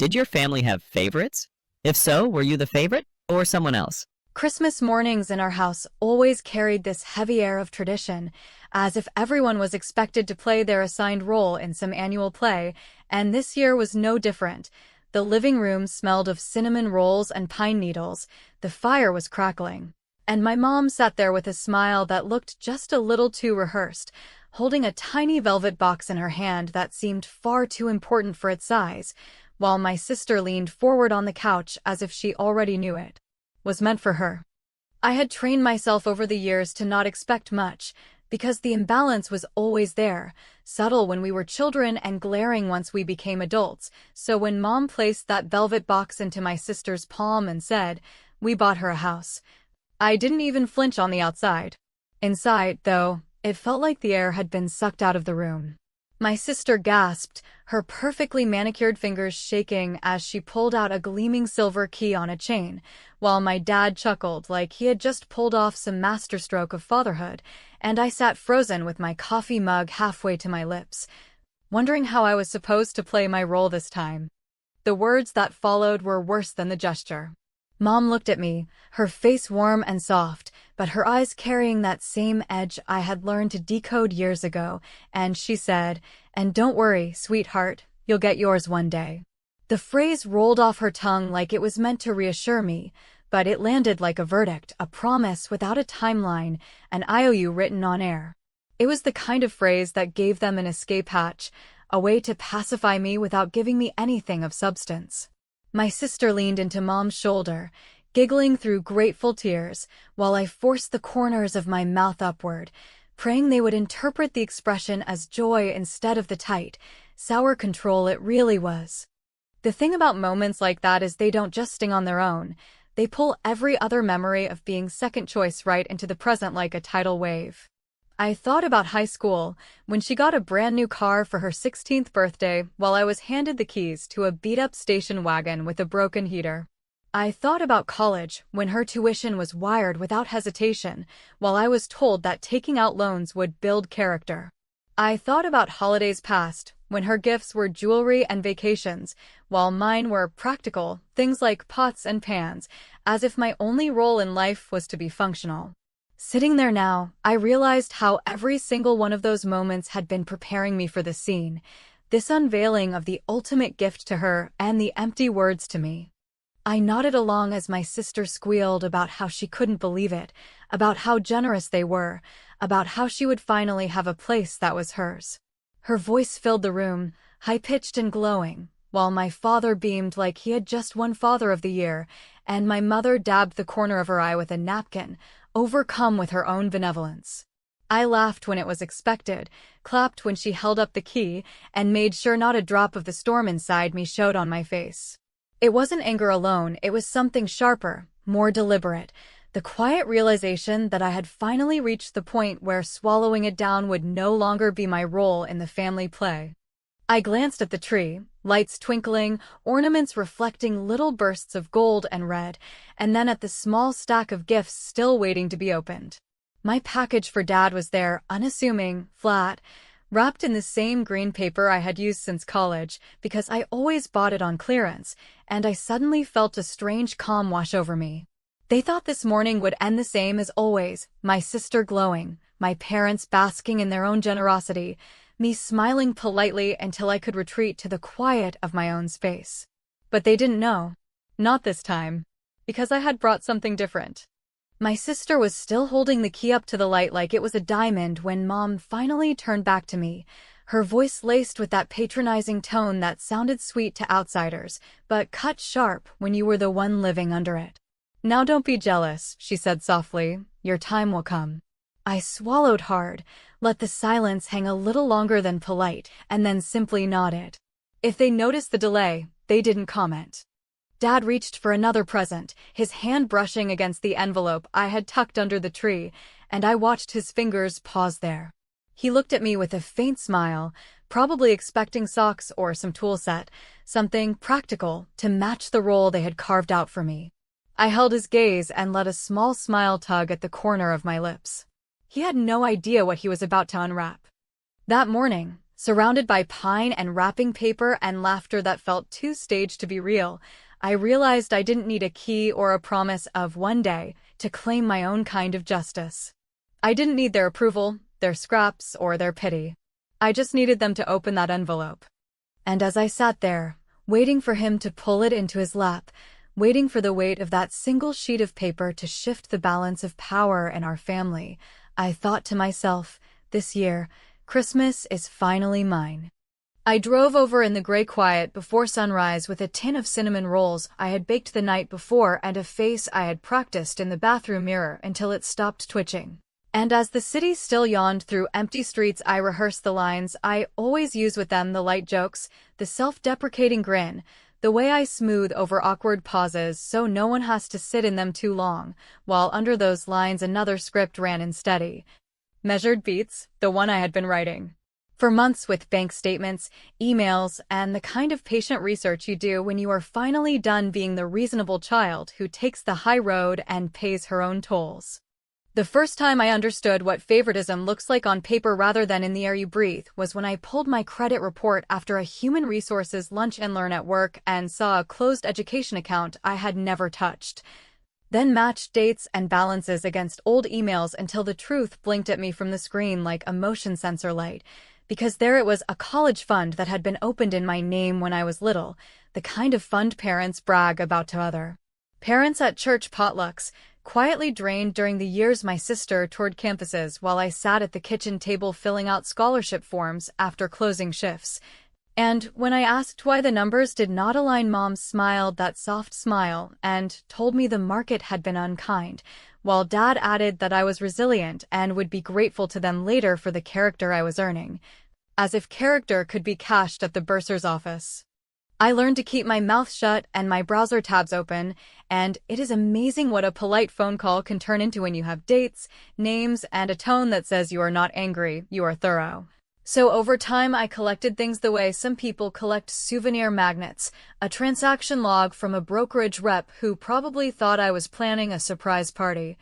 Did your family have favorites? If so, were you the favorite or someone else? Christmas mornings in our house always carried this heavy air of tradition, as if everyone was expected to play their assigned role in some annual play, and this year was no different. The living room smelled of cinnamon rolls and pine needles, the fire was crackling, and my mom sat there with a smile that looked just a little too rehearsed, holding a tiny velvet box in her hand that seemed far too important for its size, while my sister leaned forward on the couch as if she already knew it was meant for her. I had trained myself over the years to not expect much, because the imbalance was always there, subtle when we were children and glaring once we became adults. So when Mom placed that velvet box into my sister's palm and said, "We bought her a house," I didn't even flinch on the outside. Inside, though, it felt like the air had been sucked out of the room. My sister gasped, her perfectly manicured fingers shaking as she pulled out a gleaming silver key on a chain, while my dad chuckled like he had just pulled off some masterstroke of fatherhood, and I sat frozen with my coffee mug halfway to my lips, wondering how I was supposed to play my role this time. The words that followed were worse than the gesture. Mom looked at me, her face warm and soft, but her eyes carrying that same edge I had learned to decode years ago, and she said, "And don't worry, sweetheart, you'll get yours one day." The phrase rolled off her tongue like it was meant to reassure me, but it landed like a verdict, a promise without a timeline, an IOU written on air. It was the kind of phrase that gave them an escape hatch, a way to pacify me without giving me anything of substance. My sister leaned into Mom's shoulder, giggling through grateful tears, while I forced the corners of my mouth upward, praying they would interpret the expression as joy instead of the tight, sour control it really was. The thing about moments like that is they don't just sting on their own, they pull every other memory of being second choice right into the present like a tidal wave. I thought about high school, when she got a brand new car for her 16th birthday while I was handed the keys to a beat-up station wagon with a broken heater. I thought about college, when her tuition was wired without hesitation, while I was told that taking out loans would build character. I thought about holidays past, when her gifts were jewelry and vacations, while mine were practical, things like pots and pans, as if my only role in life was to be functional. Sitting there now, I realized how every single one of those moments had been preparing me for the scene, this unveiling of the ultimate gift to her and the empty words to me. I nodded along as my sister squealed about how she couldn't believe it, about how generous they were, about how she would finally have a place that was hers. Her voice filled the room, high-pitched and glowing, while my father beamed like he had just won Father of the Year, and my mother dabbed the corner of her eye with a napkin, overcome with her own benevolence. I laughed when it was expected, clapped when she held up the key, and made sure not a drop of the storm inside me showed on my face. It wasn't anger alone, it was something sharper, more deliberate, the quiet realization that I had finally reached the point where swallowing it down would no longer be my role in the family play. I glanced at the tree, lights twinkling, ornaments reflecting little bursts of gold and red, and then at the small stack of gifts still waiting to be opened. My package for Dad was there, unassuming, flat, wrapped in the same green paper I had used since college, because I always bought it on clearance, and I suddenly felt a strange calm wash over me. They thought this morning would end the same as always, my sister glowing, my parents basking in their own generosity, me smiling politely until I could retreat to the quiet of my own space. But they didn't know. Not this time. Because I had brought something different. My sister was still holding the key up to the light like it was a diamond when Mom finally turned back to me, her voice laced with that patronizing tone that sounded sweet to outsiders, but cut sharp when you were the one living under it. "Now don't be jealous," she said softly. "Your time will come." I swallowed hard, let the silence hang a little longer than polite, and then simply nodded. If they noticed the delay, they didn't comment. Dad reached for another present, his hand brushing against the envelope I had tucked under the tree, and I watched his fingers pause there. He looked at me with a faint smile, probably expecting socks or some tool set, something practical to match the role they had carved out for me. I held his gaze and let a small smile tug at the corner of my lips. He had no idea what he was about to unwrap. That morning, Surrounded by pine and wrapping paper and laughter that felt too staged to be real, I realized I didn't need a key or a promise of one day to claim my own kind of justice. I didn't need their approval, their scraps, or their pity. I just needed them to open that envelope. And as I sat there, waiting for him to pull it into his lap, waiting for the weight of that single sheet of paper to shift the balance of power in our family, I thought to myself, this year, Christmas is finally mine. I drove over in the gray quiet before sunrise with a tin of cinnamon rolls I had baked the night before and a face I had practiced in the bathroom mirror until it stopped twitching. And as the city still yawned through empty streets, I rehearsed the lines I always use with them, the light jokes, the self-deprecating grin, the way I smooth over awkward pauses so no one has to sit in them too long, while under those lines another script ran in steady, measured beats, the one I had been writing for months, with bank statements, emails, and the kind of patient research you do when you are finally done being the reasonable child who takes the high road and pays her own tolls. The first time I understood what favoritism looks like on paper rather than in the air you breathe was when I pulled my credit report after a human resources lunch and learn at work and saw a closed education account I had never touched. Then matched dates and balances against old emails until the truth blinked at me from the screen like a motion sensor light. Because there it was, a college fund that had been opened in my name when I was little, the kind of fund parents brag about to other parents at church potlucks, quietly drained during the years my sister toured campuses while I sat at the kitchen table filling out scholarship forms after closing shifts. And when I asked why the numbers did not align, Mom smiled that soft smile and told me the market had been unkind, while Dad added that I was resilient and would be grateful to them later for the character I was earning. As if character could be cashed at the bursar's office. I learned to keep my mouth shut and my browser tabs open, and it is amazing what a polite phone call can turn into when you have dates, names, and a tone that says you are not angry, you are thorough. So over time I collected things the way some people collect souvenir magnets, a transaction log from a brokerage rep who probably thought I was planning a surprise party,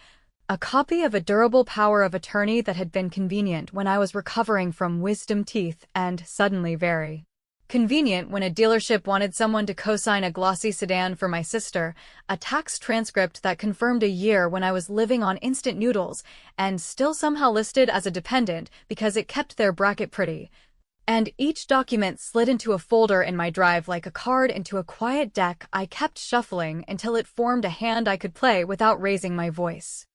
a copy of a durable power of attorney that had been convenient when I was recovering from wisdom teeth and suddenly very convenient when a dealership wanted someone to co-sign a glossy sedan for my sister, a tax transcript that confirmed a year when I was living on instant noodles and still somehow listed as a dependent because it kept their bracket pretty. And each document slid into a folder in my drive like a card into a quiet deck I kept shuffling until it formed a hand I could play without raising my voice.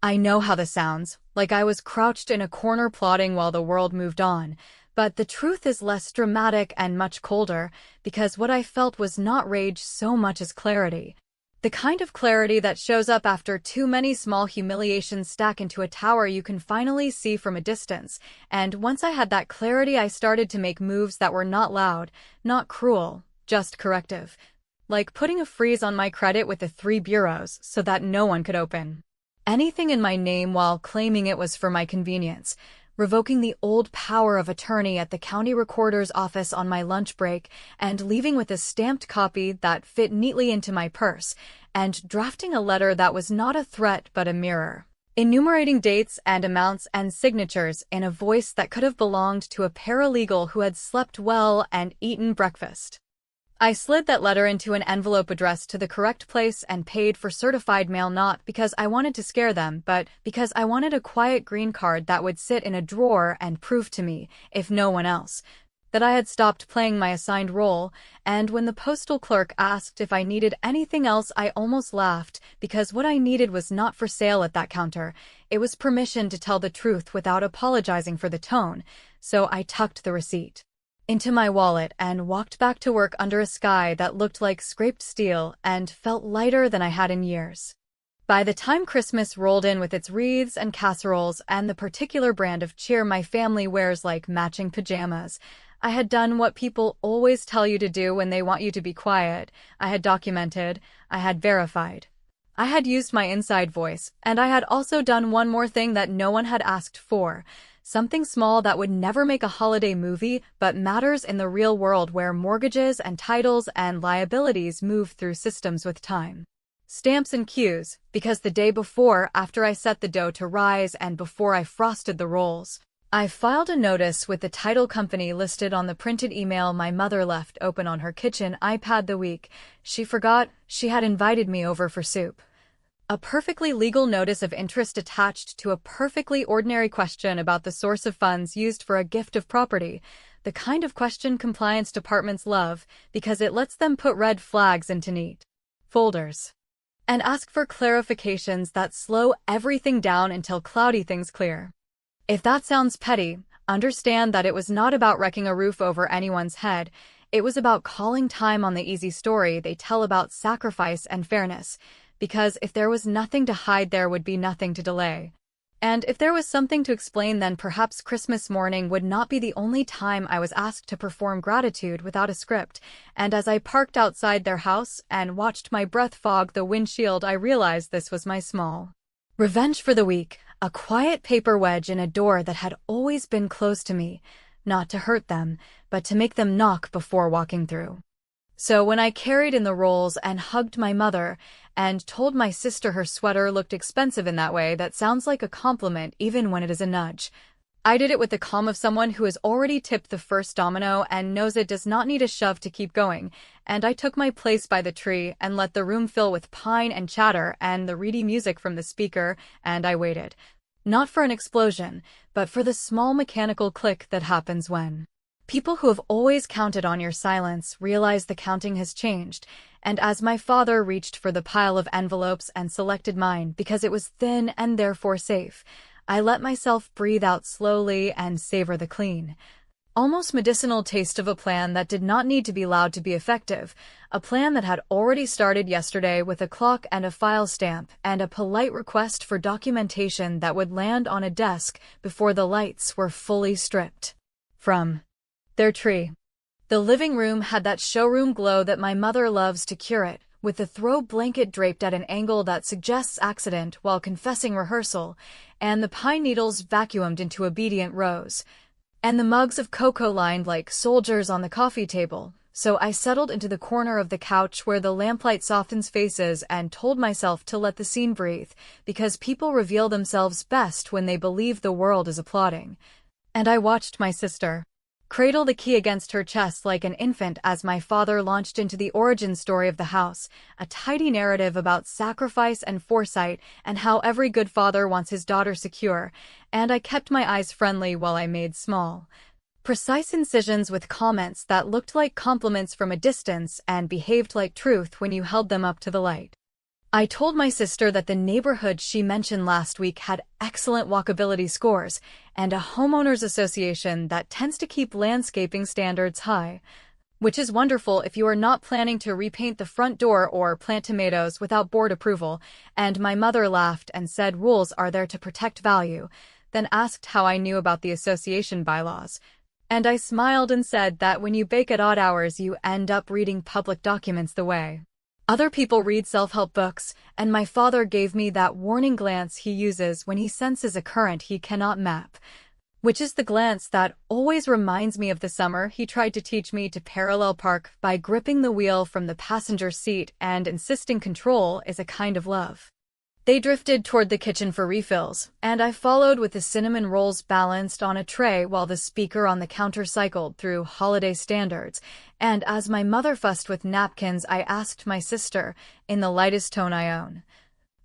I know how this sounds, like I was crouched in a corner plotting while the world moved on, but the truth is less dramatic and much colder, because what I felt was not rage so much as clarity. The kind of clarity that shows up after too many small humiliations stack into a tower you can finally see from a distance, and once I had that clarity I started to make moves that were not loud, not cruel, just corrective. Like putting a freeze on my credit with the 3 bureaus so that no one could open anything in my name while claiming it was for my convenience, revoking the old power of attorney at the county recorder's office on my lunch break and leaving with a stamped copy that fit neatly into my purse, and drafting a letter that was not a threat but a mirror, enumerating dates and amounts and signatures in a voice that could have belonged to a paralegal who had slept well and eaten breakfast. I slid that letter into an envelope addressed to the correct place and paid for certified mail, not because I wanted to scare them, but because I wanted a quiet green card that would sit in a drawer and prove to me, if no one else, that I had stopped playing my assigned role. And when the postal clerk asked if I needed anything else, I almost laughed, because what I needed was not for sale at that counter. It was permission to tell the truth without apologizing for the tone, so I tucked the receipt into my wallet and walked back to work under a sky that looked like scraped steel and felt lighter than I had in years. By the time Christmas rolled in with its wreaths and casseroles and the particular brand of cheer my family wears, like matching pajamas, I had done what people always tell you to do when they want you to be quiet. I had documented, I had verified. I had used my inside voice, and I had also done one more thing that no one had asked for. Something small that would never make a holiday movie, but matters in the real world where mortgages and titles and liabilities move through systems with time, stamps and cues, because the day before, after I set the dough to rise and before I frosted the rolls, I filed a notice with the title company listed on the printed email my mother left open on her kitchen iPad the week she forgot she had invited me over for soup. A perfectly legal notice of interest attached to a perfectly ordinary question about the source of funds used for a gift of property, the kind of question compliance departments love because it lets them put red flags into neat folders and ask for clarifications that slow everything down until cloudy things clear. If that sounds petty, understand that it was not about wrecking a roof over anyone's head. It was about calling time on the easy story they tell about sacrifice and fairness, because if there was nothing to hide, there would be nothing to delay. And if there was something to explain, then perhaps Christmas morning would not be the only time I was asked to perform gratitude without a script. And as I parked outside their house and watched my breath fog the windshield, I realized this was my small revenge for the week. A quiet paper wedge in a door that had always been closed to me, not to hurt them, but to make them knock before walking through. So when I carried in the rolls and hugged my mother and told my sister her sweater looked expensive in that way that sounds like a compliment even when it is a nudge, I did it with the calm of someone who has already tipped the first domino and knows it does not need a shove to keep going, and I took my place by the tree and let the room fill with pine and chatter and the reedy music from the speaker, and I waited. Not for an explosion, but for the small mechanical click that happens when people who have always counted on your silence realize the counting has changed, and as my father reached for the pile of envelopes and selected mine because it was thin and therefore safe, I let myself breathe out slowly and savor the clean, almost medicinal taste of a plan that did not need to be loud to be effective, a plan that had already started yesterday with a clock and a file stamp and a polite request for documentation that would land on a desk before the lights were fully stripped from their tree. The living room had that showroom glow that my mother loves to curate, with the throw blanket draped at an angle that suggests accident while confessing rehearsal, and the pine needles vacuumed into obedient rows, and the mugs of cocoa lined like soldiers on the coffee table. So I settled into the corner of the couch where the lamplight softens faces and told myself to let the scene breathe, because people reveal themselves best when they believe the world is applauding. And I watched my sister cradle the key against her chest like an infant as my father launched into the origin story of the house, a tidy narrative about sacrifice and foresight and how every good father wants his daughter secure, and I kept my eyes friendly while I made small, precise incisions with comments that looked like compliments from a distance and behaved like truth when you held them up to the light. I told my sister that the neighborhood she mentioned last week had excellent walkability scores and a homeowners association that tends to keep landscaping standards high, which is wonderful if you are not planning to repaint the front door or plant tomatoes without board approval. And my mother laughed and said rules are there to protect value, then asked how I knew about the association bylaws. And I smiled and said that when you bake at odd hours you end up reading public documents the way other people read self-help books, and my father gave me that warning glance he uses when he senses a current he cannot map, which is the glance that always reminds me of the summer he tried to teach me to parallel park by gripping the wheel from the passenger seat and insisting control is a kind of love. They drifted toward the kitchen for refills, and I followed with the cinnamon rolls balanced on a tray while the speaker on the counter cycled through holiday standards, and as my mother fussed with napkins I asked my sister, in the lightest tone I own,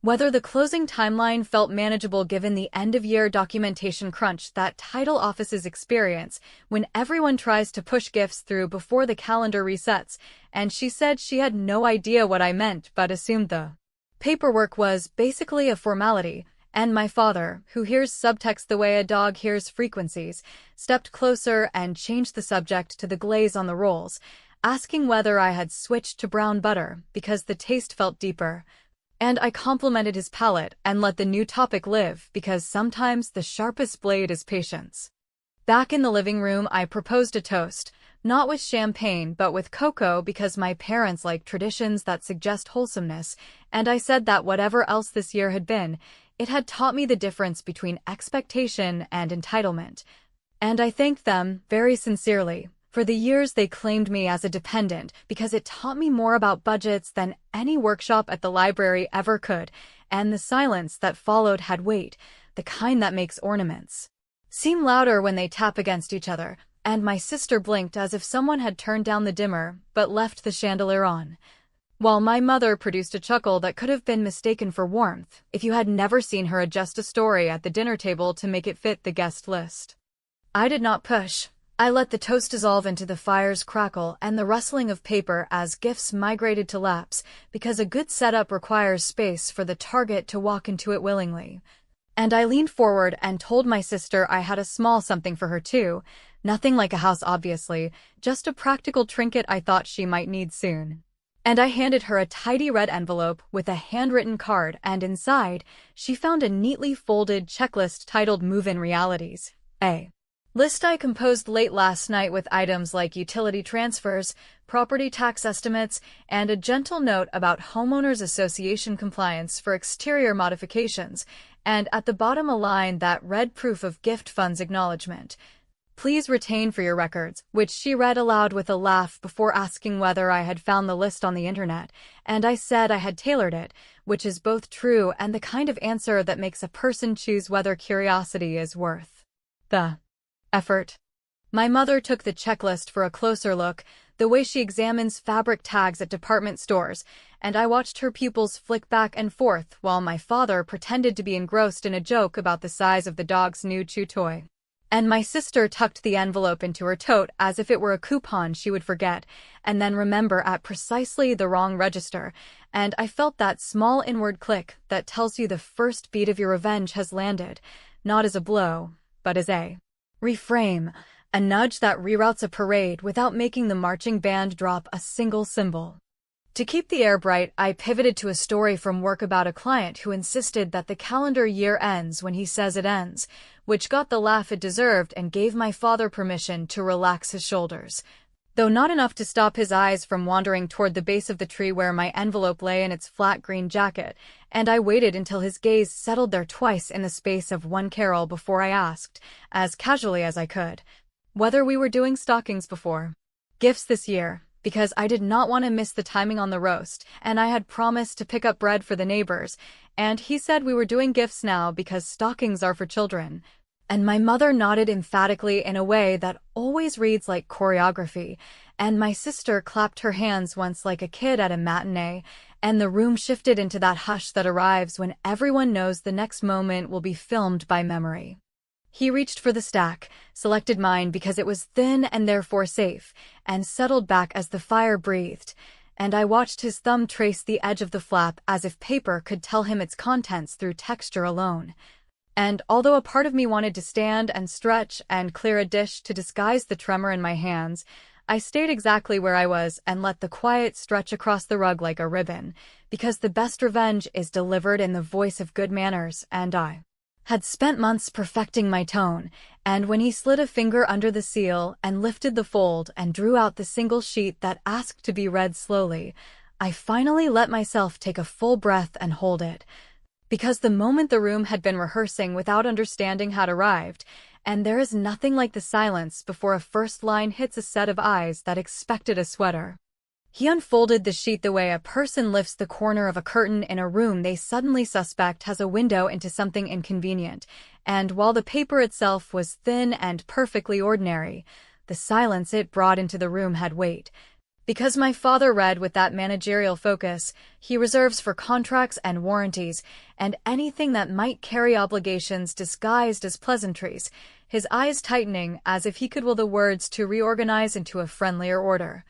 whether the closing timeline felt manageable given the end-of-year documentation crunch that title offices experience when everyone tries to push gifts through before the calendar resets, and she said she had no idea what I meant but assumed the paperwork was basically a formality, and my father, who hears subtext the way a dog hears frequencies, stepped closer and changed the subject to the glaze on the rolls, asking whether I had switched to brown butter because the taste felt deeper. And I complimented his palate and let the new topic live because sometimes the sharpest blade is patience. Back in the living room, I proposed a toast, not with champagne but with cocoa because my parents like traditions that suggest wholesomeness, and I said that whatever else this year had been, it had taught me the difference between expectation and entitlement. And I thanked them, very sincerely, for the years they claimed me as a dependent because it taught me more about budgets than any workshop at the library ever could, and the silence that followed had weight, the kind that makes ornaments seem louder when they tap against each other, and my sister blinked as if someone had turned down the dimmer but left the chandelier on, while my mother produced a chuckle that could have been mistaken for warmth if you had never seen her adjust a story at the dinner table to make it fit the guest list. I did not push. I let the toast dissolve into the fire's crackle and the rustling of paper as gifts migrated to laps, because a good setup requires space for the target to walk into it willingly. And I leaned forward and told my sister I had a small something for her too. Nothing like a house, obviously, just a practical trinket I thought she might need soon. And I handed her a tidy red envelope with a handwritten card, and inside, she found a neatly folded checklist titled Move-In Realities. A list I composed late last night with items like utility transfers, property tax estimates, and a gentle note about homeowners association compliance for exterior modifications, and at the bottom a line that read proof of gift funds acknowledgement. Please retain for your records, which she read aloud with a laugh before asking whether I had found the list on the internet, and I said I had tailored it, which is both true and the kind of answer that makes a person choose whether curiosity is worth the effort. My mother took the checklist for a closer look, the way she examines fabric tags at department stores, and I watched her pupils flick back and forth while my father pretended to be engrossed in a joke about the size of the dog's new chew toy. And my sister tucked the envelope into her tote as if it were a coupon she would forget, and then remember at precisely the wrong register, and I felt that small inward click that tells you the first beat of your revenge has landed, not as a blow, but as a reframe, a nudge that reroutes a parade without making the marching band drop a single cymbal. To keep the air bright, I pivoted to a story from work about a client who insisted that the calendar year ends when he says it ends, which got the laugh it deserved and gave my father permission to relax his shoulders, though not enough to stop his eyes from wandering toward the base of the tree where my envelope lay in its flat green jacket, and I waited until his gaze settled there twice in the space of one carol before I asked, as casually as I could, whether we were doing stockings before gifts this year, because I did not want to miss the timing on the roast, and I had promised to pick up bread for the neighbors, and he said we were doing gifts now because stockings are for children. And my mother nodded emphatically in a way that always reads like choreography, and my sister clapped her hands once like a kid at a matinee, and the room shifted into that hush that arrives when everyone knows the next moment will be filmed by memory. He reached for the stack, selected mine because it was thin and therefore safe, and settled back as the fire breathed, and I watched his thumb trace the edge of the flap as if paper could tell him its contents through texture alone. And although a part of me wanted to stand and stretch and clear a dish to disguise the tremor in my hands, I stayed exactly where I was and let the quiet stretch across the rug like a ribbon, because the best revenge is delivered in the voice of good manners, and I had spent months perfecting my tone, and when he slid a finger under the seal and lifted the fold and drew out the single sheet that asked to be read slowly, I finally let myself take a full breath and hold it. Because the moment the room had been rehearsing without understanding had arrived, and there is nothing like the silence before a first line hits a set of eyes that expected a sweater. He unfolded the sheet the way a person lifts the corner of a curtain in a room they suddenly suspect has a window into something inconvenient, and while the paper itself was thin and perfectly ordinary, the silence it brought into the room had weight. Because my father read with that managerial focus he reserves for contracts and warranties, and anything that might carry obligations disguised as pleasantries, his eyes tightening as if he could will the words to reorganize into a friendlier order.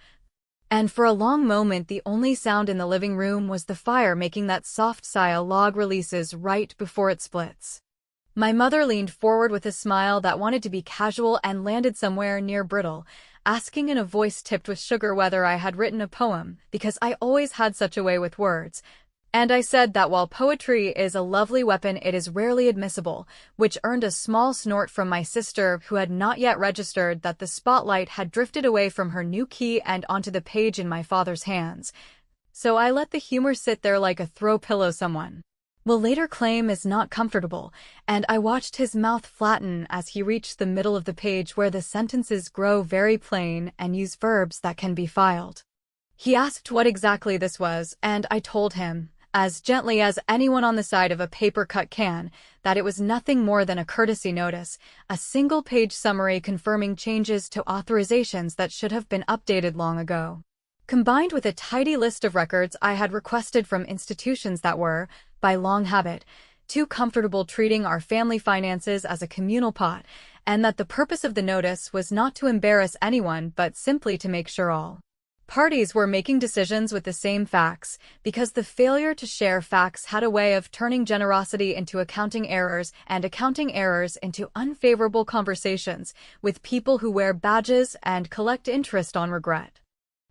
And for a long moment the only sound in the living room was the fire making that soft sigh a log releases right before it splits. My mother leaned forward with a smile that wanted to be casual and landed somewhere near brittle, asking in a voice tipped with sugar whether I had written a poem, because I always had such a way with words. And I said that while poetry is a lovely weapon, it is rarely admissible, which earned a small snort from my sister, who had not yet registered that the spotlight had drifted away from her new key and onto the page in my father's hands. So I let the humor sit there like a throw pillow someone will later claim is not comfortable, and I watched his mouth flatten as he reached the middle of the page where the sentences grow very plain and use verbs that can be filed. He asked what exactly this was, and I told him, as gently as anyone on the side of a paper cut can, that it was nothing more than a courtesy notice, a single-page summary confirming changes to authorizations that should have been updated long ago. Combined with a tidy list of records I had requested from institutions that were, by long habit, too comfortable treating our family finances as a communal pot, and that the purpose of the notice was not to embarrass anyone but simply to make sure all parties were making decisions with the same facts, because the failure to share facts had a way of turning generosity into accounting errors and accounting errors into unfavorable conversations with people who wear badges and collect interest on regret.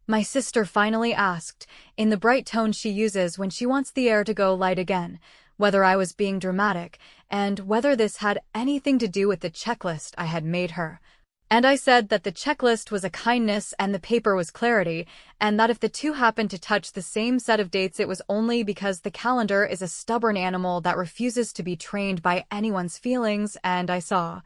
My sister finally asked, in the bright tone she uses when she wants the air to go light again, whether I was being dramatic, and whether this had anything to do with the checklist I had made her. And I said that the checklist was a kindness and the paper was clarity, and that if the two happened to touch the same set of dates it was only because the calendar is a stubborn animal that refuses to be trained by anyone's feelings, and I saw,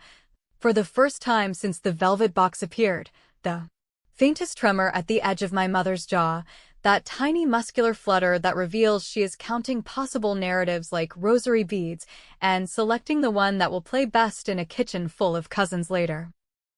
for the first time since the velvet box appeared, the faintest tremor at the edge of my mother's jaw, that tiny muscular flutter that reveals she is counting possible narratives like rosary beads and selecting the one that will play best in a kitchen full of cousins later.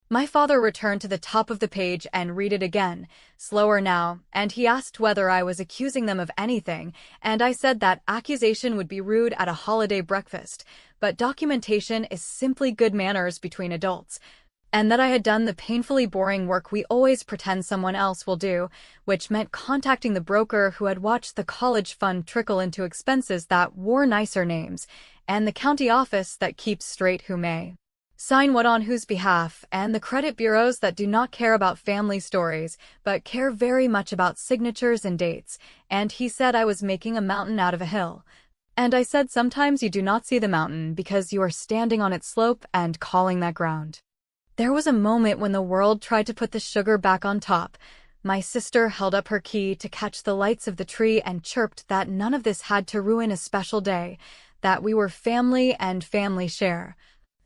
My father returned to the top of the page and read it again, slower now, and he asked whether I was accusing them of anything, and I said that accusation would be rude at a holiday breakfast, but documentation is simply good manners between adults, and that I had done the painfully boring work we always pretend someone else will do, which meant contacting the broker who had watched the college fund trickle into expenses that wore nicer names, and the county office that keeps straight who may sign what on whose behalf, and the credit bureaus that do not care about family stories, but care very much about signatures and dates, and he said I was making a mountain out of a hill. And I said sometimes you do not see the mountain because you are standing on its slope and calling that ground. There was a moment when the world tried to put the sugar back on top. My sister held up her key to catch the lights of the tree and chirped that none of this had to ruin a special day, that we were family and family share.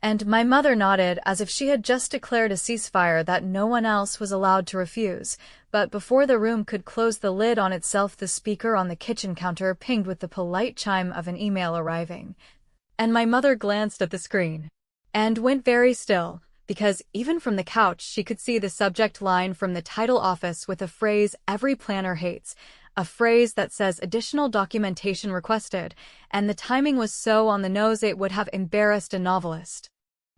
And my mother nodded as if she had just declared a ceasefire that no one else was allowed to refuse, but before the room could close the lid on itself the speaker on the kitchen counter pinged with the polite chime of an email arriving. And my mother glanced at the screen and went very still, because even from the couch she could see the subject line from the title office with a phrase every planner hates, a phrase that says additional documentation requested, and the timing was so on the nose it would have embarrassed a novelist.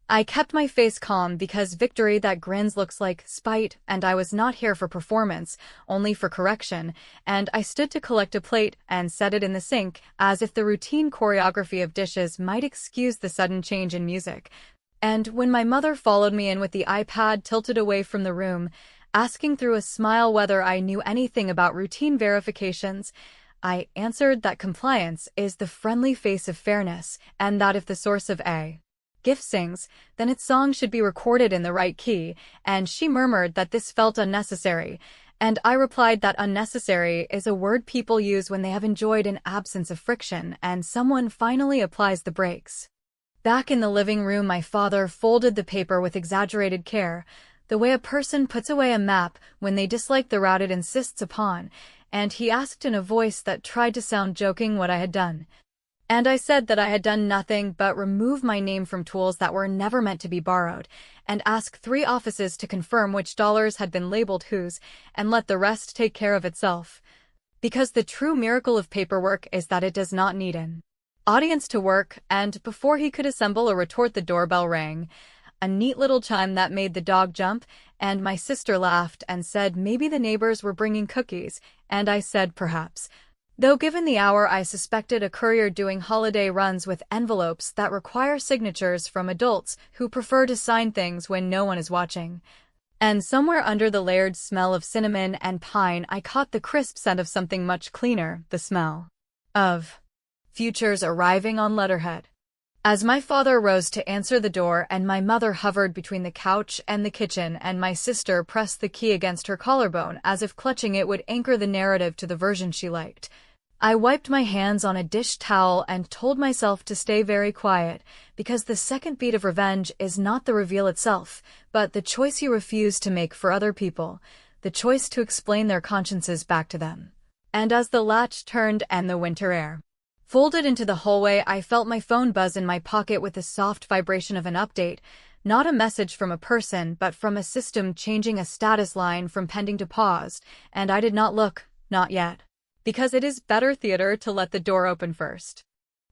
I kept my face calm because victory that grins looks like spite, and I was not here for performance, only for correction, and I stood to collect a plate and set it in the sink, as if the routine choreography of dishes might excuse the sudden change in music. And when my mother followed me in with the iPad tilted away from the room, asking through a smile whether I knew anything about routine verifications, I answered that compliance is the friendly face of fairness, and that if the source of a gift sings, then its song should be recorded in the right key, and she murmured that this felt unnecessary, and I replied that unnecessary is a word people use when they have enjoyed an absence of friction and someone finally applies the brakes. Back in the living room, my father folded the paper with exaggerated care, the way a person puts away a map when they dislike the route it insists upon, and he asked in a voice that tried to sound joking what I had done. And I said that I had done nothing but remove my name from tools that were never meant to be borrowed, and ask 3 offices to confirm which dollars had been labeled whose, and let the rest take care of itself. Because the true miracle of paperwork is that it does not need an audience to work, and before he could assemble a retort the doorbell rang, a neat little chime that made the dog jump, and my sister laughed and said maybe the neighbors were bringing cookies, and I said perhaps. Though given the hour I suspected a courier doing holiday runs with envelopes that require signatures from adults who prefer to sign things when no one is watching. And somewhere under the layered smell of cinnamon and pine I caught the crisp scent of something much cleaner, the smell of futures arriving on letterhead. As my father rose to answer the door and my mother hovered between the couch and the kitchen and my sister pressed the key against her collarbone as if clutching it would anchor the narrative to the version she liked, I wiped my hands on a dish towel and told myself to stay very quiet, because the second beat of revenge is not the reveal itself, but the choice you refuse to make for other people, the choice to explain their consciences back to them. and as the latch turned and the winter air folded into the hallway, I felt my phone buzz in my pocket with the soft vibration of an update, not a message from a person, but from a system changing a status line from pending to paused, and I did not look, not yet. Because it is better theater to let the door open first.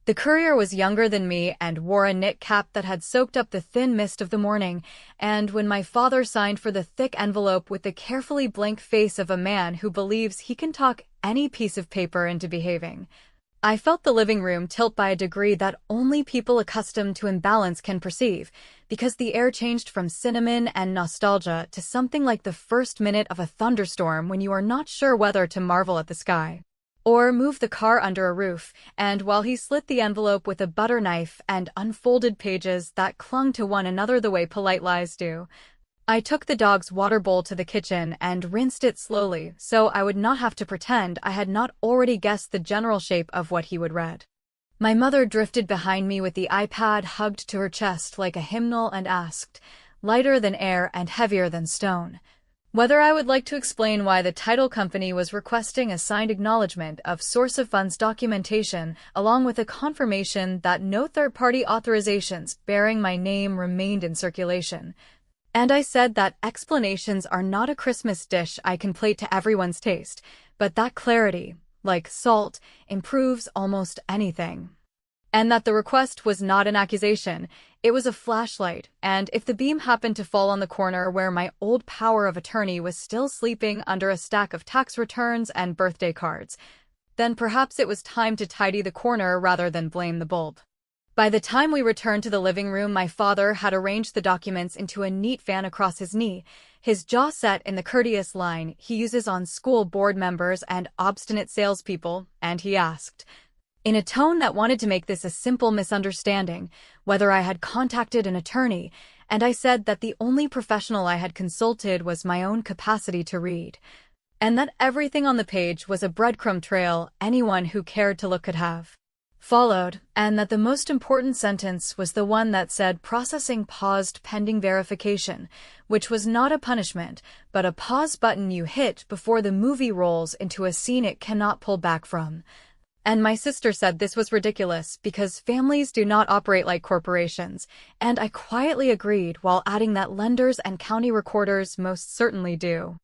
The courier was younger than me and wore a knit cap that had soaked up the thin mist of the morning, and when my father signed for the thick envelope with the carefully blank face of a man who believes he can talk any piece of paper into behaving, I felt the living room tilt by a degree that only people accustomed to imbalance can perceive, because the air changed from cinnamon and nostalgia to something like the first minute of a thunderstorm when you are not sure whether to marvel at the sky or move the car under a roof. And while he slit the envelope with a butter knife and unfolded pages that clung to one another the way polite lies do, I took the dog's water bowl to the kitchen and rinsed it slowly so I would not have to pretend I had not already guessed the general shape of what he would read. My mother drifted behind me with the iPad hugged to her chest like a hymnal and asked, lighter than air and heavier than stone, whether I would like to explain why the title company was requesting a signed acknowledgement of source of funds documentation along with a confirmation that no third-party authorizations bearing my name remained in circulation. And I said that explanations are not a Christmas dish I can plate to everyone's taste, but that clarity, like salt, improves almost anything. And that the request was not an accusation, it was a flashlight, and if the beam happened to fall on the corner where my old power of attorney was still sleeping under a stack of tax returns and birthday cards, then perhaps it was time to tidy the corner rather than blame the bulb. By the time we returned to the living room, my father had arranged the documents into a neat fan across his knee, his jaw set in the courteous line he uses on school board members and obstinate salespeople, and he asked, in a tone that wanted to make this a simple misunderstanding, whether I had contacted an attorney, and I said that the only professional I had consulted was my own capacity to read, and that everything on the page was a breadcrumb trail anyone who cared to look could have followed, and that the most important sentence was the one that said processing paused pending verification, which was not a punishment, but a pause button you hit before the movie rolls into a scene it cannot pull back from. And my sister said this was ridiculous because families do not operate like corporations, and I quietly agreed while adding that lenders and county recorders most certainly do.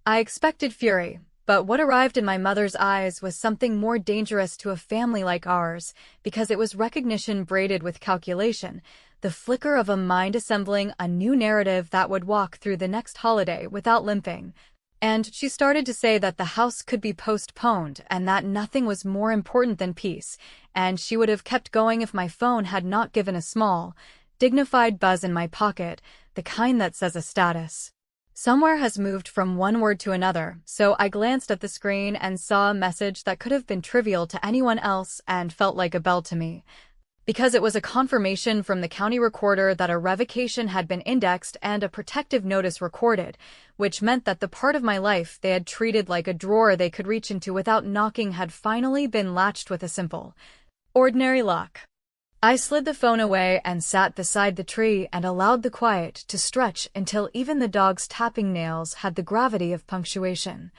I expected fury, but what arrived in my mother's eyes was something more dangerous to a family like ours, because it was recognition braided with calculation, the flicker of a mind assembling a new narrative that would walk through the next holiday without limping. And she started to say that the house could be postponed and that nothing was more important than peace, and she would have kept going if my phone had not given a small, dignified buzz in my pocket, the kind that says a status somewhere has moved from one word to another, so I glanced at the screen and saw a message that could have been trivial to anyone else and felt like a bell to me. Because it was a confirmation from the county recorder that a revocation had been indexed and a protective notice recorded, which meant that the part of my life they had treated like a drawer they could reach into without knocking had finally been latched with a simple, ordinary lock. I slid the phone away and sat beside the tree and allowed the quiet to stretch until even the dog's tapping nails had the gravity of punctuation.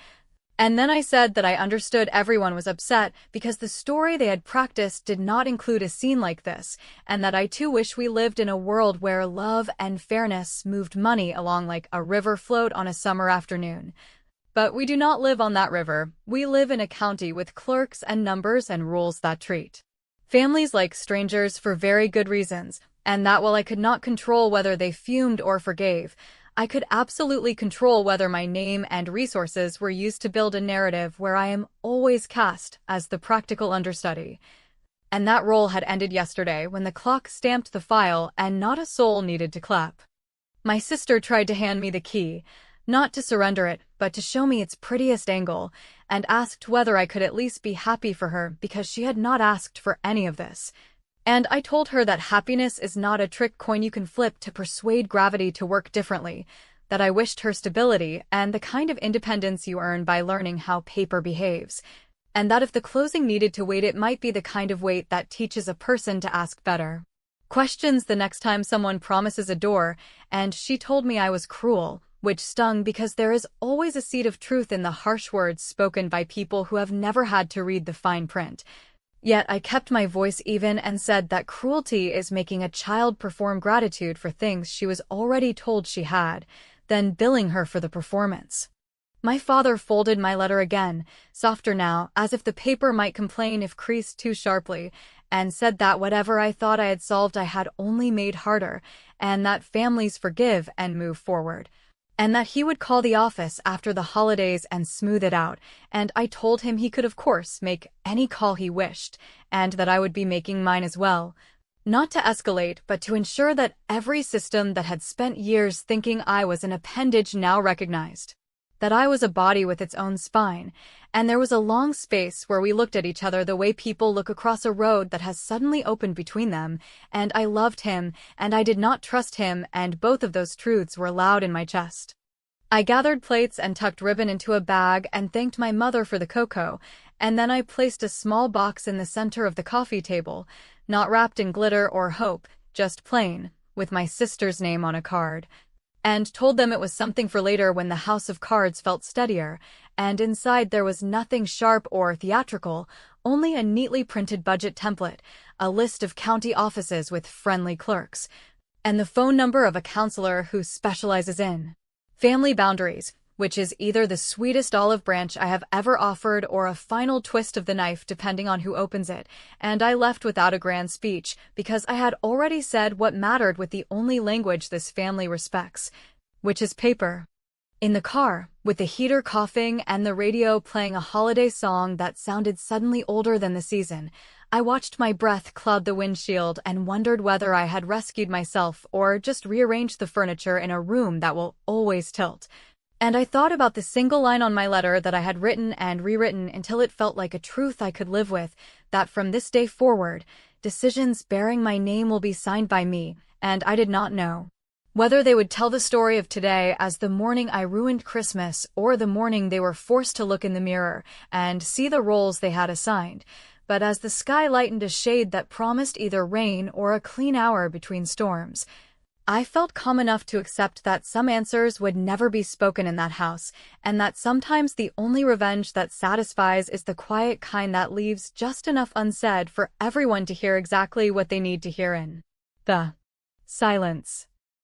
And then I said that I understood everyone was upset because the story they had practiced did not include a scene like this, and that I too wish we lived in a world where love and fairness moved money along like a river flowed on a summer afternoon. But we do not live on that river. We live in a county with clerks and numbers and rules that treat families like strangers for very good reasons, and that while I could not control whether they fumed or forgave, I could absolutely control whether my name and resources were used to build a narrative where I am always cast as the practical understudy. And that role had ended yesterday when the clock stamped the file and not a soul needed to clap. My sister tried to hand me the key, not to surrender it, but to show me its prettiest angle, and asked whether I could at least be happy for her because she had not asked for any of this. And I told her that happiness is not a trick coin you can flip to persuade gravity to work differently, that I wished her stability and the kind of independence you earn by learning how paper behaves, and that if the closing needed to wait, it might be the kind of wait that teaches a person to ask better questions the next time someone promises a door, and she told me I was cruel, which stung because there is always a seed of truth in the harsh words spoken by people who have never had to read the fine print. Yet I kept my voice even and said that cruelty is making a child perform gratitude for things she was already told she had, then billing her for the performance. My father folded my letter again, softer now, as if the paper might complain if creased too sharply, and said that whatever I thought I had solved I had only made harder, and that families forgive and move forward. And that he would call the office after the holidays and smooth it out, and I told him he could of course make any call he wished, and that I would be making mine as well. Not to escalate, but to ensure that every system that had spent years thinking I was an appendage now recognized that I was a body with its own spine, and there was a long space where we looked at each other the way people look across a road that has suddenly opened between them, and I loved him, and I did not trust him, and both of those truths were loud in my chest. I gathered plates and tucked ribbon into a bag and thanked my mother for the cocoa, and then I placed a small box in the center of the coffee table, not wrapped in glitter or hope, just plain, with my sister's name on a card, and told them it was something for later when the house of cards felt steadier, and inside there was nothing sharp or theatrical, only a neatly printed budget template, a list of county offices with friendly clerks, and the phone number of a counselor who specializes in family boundaries, which is either the sweetest olive branch I have ever offered or a final twist of the knife depending on who opens it, and I left without a grand speech because I had already said what mattered with the only language this family respects, which is paper. In the car, with the heater coughing and the radio playing a holiday song that sounded suddenly older than the season, I watched my breath cloud the windshield and wondered whether I had rescued myself or just rearranged the furniture in a room that will always tilt. And I thought about the single line on my letter that I had written and rewritten until it felt like a truth I could live with, that from this day forward, decisions bearing my name will be signed by me, and I did not know whether they would tell the story of today as the morning I ruined Christmas or the morning they were forced to look in the mirror and see the roles they had assigned, but as the sky lightened a shade that promised either rain or a clean hour between storms, I felt calm enough to accept that some answers would never be spoken in that house, and that sometimes the only revenge that satisfies is the quiet kind that leaves just enough unsaid for everyone to hear exactly what they need to hear in the silence.